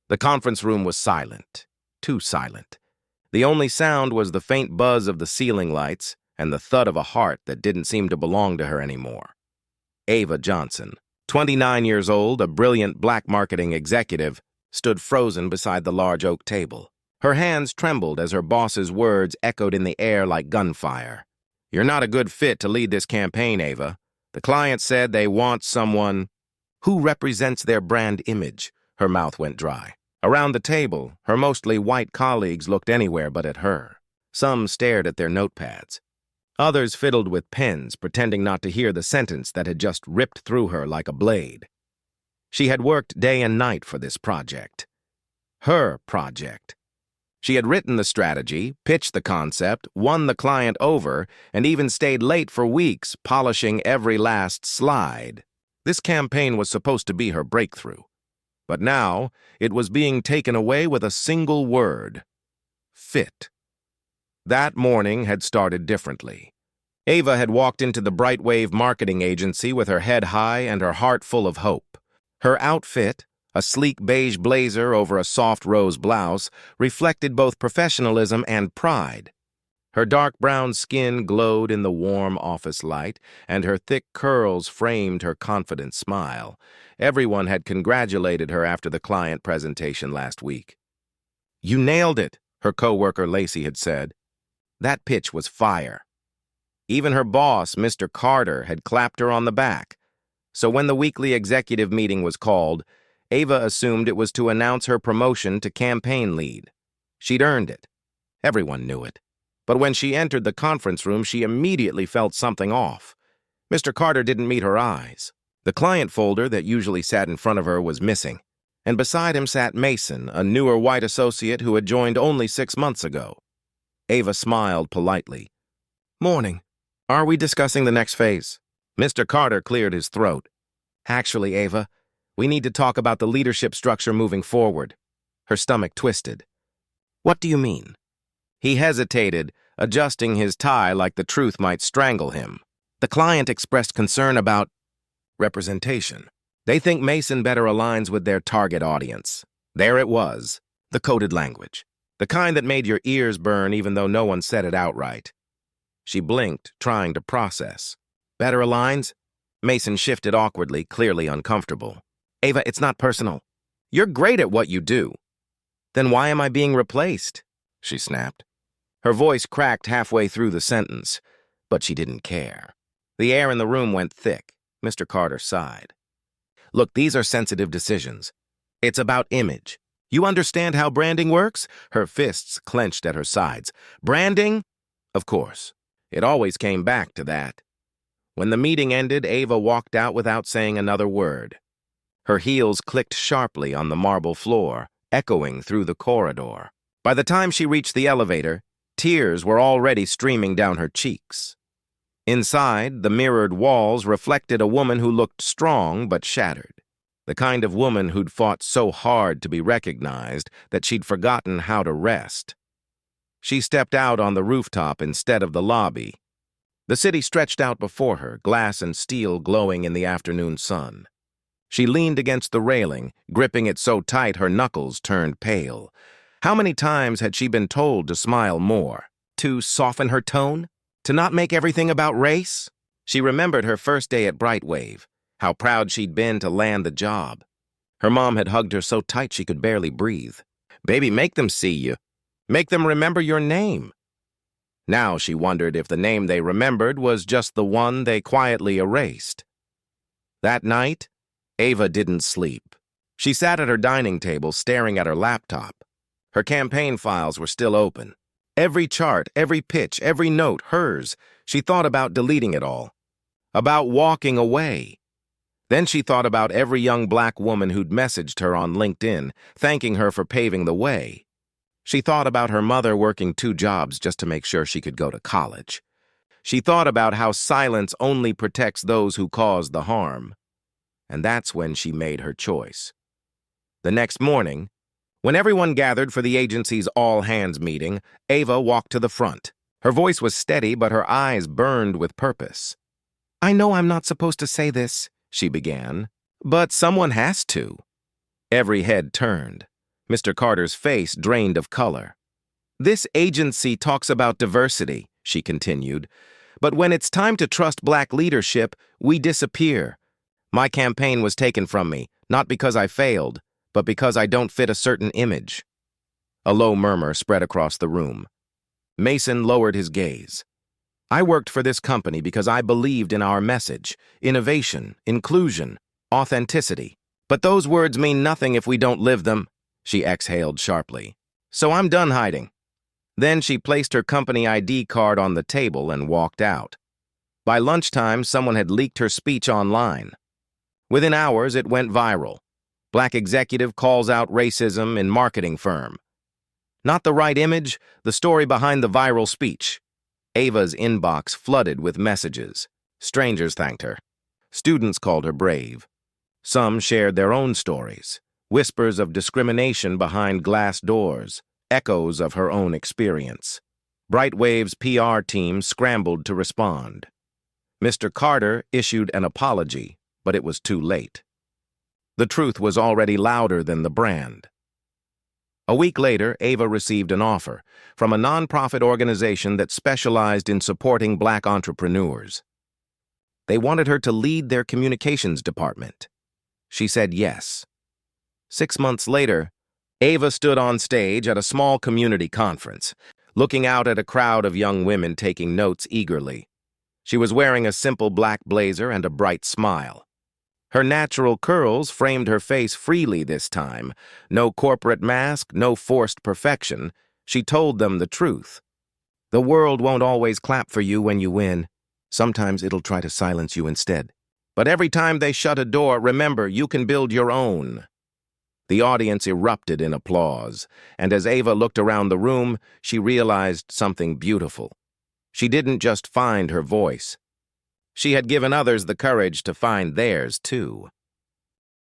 The conference room was silent, too silent. The only sound was the faint buzz of the ceiling lights and the thud of a heart that didn't seem to belong to her anymore. Ava Johnson, 29 years old, a brilliant black marketing executive, stood frozen beside the large oak table. Her hands trembled as her boss's words echoed in the air like gunfire. "You're not a good fit to lead this campaign, Ava. The client said they want someone who represents their brand image." Her mouth went dry. Around the table, her mostly white colleagues looked anywhere but at her. Some stared at their notepads. Others fiddled with pens, pretending not to hear the sentence that had just ripped through her like a blade. She had worked day and night for this project. Her project. She had written the strategy, pitched the concept, won the client over, and even stayed late for weeks, polishing every last slide. This campaign was supposed to be her breakthrough. But now, it was being taken away with a single word: fit. That morning had started differently. Ava had walked into the Brightwave marketing agency with her head high and her heart full of hope. Her outfit, a sleek beige blazer over a soft rose blouse, reflected both professionalism and pride. Her dark brown skin glowed in the warm office light, and her thick curls framed her confident smile. Everyone had congratulated her after the client presentation last week. "You nailed it," her coworker Lacey had said. That pitch was fire. Even her boss, Mr. Carter, had clapped her on the back. So when the weekly executive meeting was called, Ava assumed it was to announce her promotion to campaign lead. She'd earned it. Everyone knew it. But when she entered the conference room, she immediately felt something off. Mr. Carter didn't meet her eyes. The client folder that usually sat in front of her was missing, and beside him sat Mason, a newer white associate who had joined only 6 months ago. Ava smiled politely. "Morning. Are we discussing the next phase?" Mr. Carter cleared his throat. "Actually, Ava, we need to talk about the leadership structure moving forward." Her stomach twisted. "What do you mean?" He hesitated, adjusting his tie like the truth might strangle him. The client expressed concern about representation. They think Mason better aligns with their target audience. There it was, the coded language. The kind that made your ears burn even though no one said it outright. She blinked, trying to process. "Better aligns?" Mason shifted awkwardly, clearly uncomfortable. "Ava, it's not personal. You're great at what you do." "Then why am I being replaced?" she snapped. Her voice cracked halfway through the sentence, but she didn't care. The air in the room went thick. Mr. Carter sighed. "Look, these are sensitive decisions. It's about image. You understand how branding works?" Her fists clenched at her sides. "Branding? Of course. It always came back to that." When the meeting ended, Ava walked out without saying another word. Her heels clicked sharply on the marble floor, echoing through the corridor. By the time she reached the elevator, tears were already streaming down her cheeks. Inside, the mirrored walls reflected a woman who looked strong but shattered. The kind of woman who'd fought so hard to be recognized that she'd forgotten how to rest. She stepped out on the rooftop instead of the lobby. The city stretched out before her, glass and steel glowing in the afternoon sun. She leaned against the railing, gripping it so tight her knuckles turned pale. How many times had she been told to smile more? To soften her tone? To not make everything about race? She remembered her first day at Brightwave, how proud she'd been to land the job. Her mom had hugged her so tight she could barely breathe. "Baby, make them see you. Make them remember your name." Now she wondered if the name they remembered was just the one they quietly erased. That night, Ava didn't sleep. She sat at her dining table staring at her laptop. Her campaign files were still open. Every chart, every pitch, every note, hers. She thought about deleting it all. About walking away. Then she thought about every young black woman who'd messaged her on LinkedIn, thanking her for paving the way. She thought about her mother working 2 jobs just to make sure she could go to college. She thought about how silence only protects those who cause the harm. And that's when she made her choice. The next morning, when everyone gathered for the agency's all-hands meeting, Ava walked to the front. Her voice was steady, but her eyes burned with purpose. "I know I'm not supposed to say this," she began, "but someone has to." Every head turned. Mr. Carter's face drained of color. "This agency talks about diversity," she continued, "but when it's time to trust black leadership, we disappear. My campaign was taken from me, not because I failed, but because I don't fit a certain image." A low murmur spread across the room. Mason lowered his gaze. "I worked for this company because I believed in our message, innovation, inclusion, authenticity. But those words mean nothing if we don't live them," she exhaled sharply. "So I'm done hiding." Then she placed her company ID card on the table and walked out. By lunchtime, someone had leaked her speech online. Within hours, it went viral. Black executive calls out racism in marketing firm. Not the right image, the story behind the viral speech. Ava's inbox flooded with messages. Strangers thanked her. Students called her brave. Some shared their own stories, whispers of discrimination behind glass doors, echoes of her own experience. Brightwave's PR team scrambled to respond. Mr. Carter issued an apology, but it was too late. The truth was already louder than the brand. A week later, Ava received an offer from a nonprofit organization that specialized in supporting black entrepreneurs. They wanted her to lead their communications department. She said yes. 6 months later, Ava stood on stage at a small community conference, looking out at a crowd of young women taking notes eagerly. She was wearing a simple black blazer and a bright smile. Her natural curls framed her face freely this time. No corporate mask, no forced perfection. She told them the truth. The world won't always clap for you when you win. Sometimes it'll try to silence you instead. But every time they shut a door, remember, you can build your own. The audience erupted in applause, and as Ava looked around the room, she realized something beautiful. She didn't just find her voice. She had given others the courage to find theirs, too.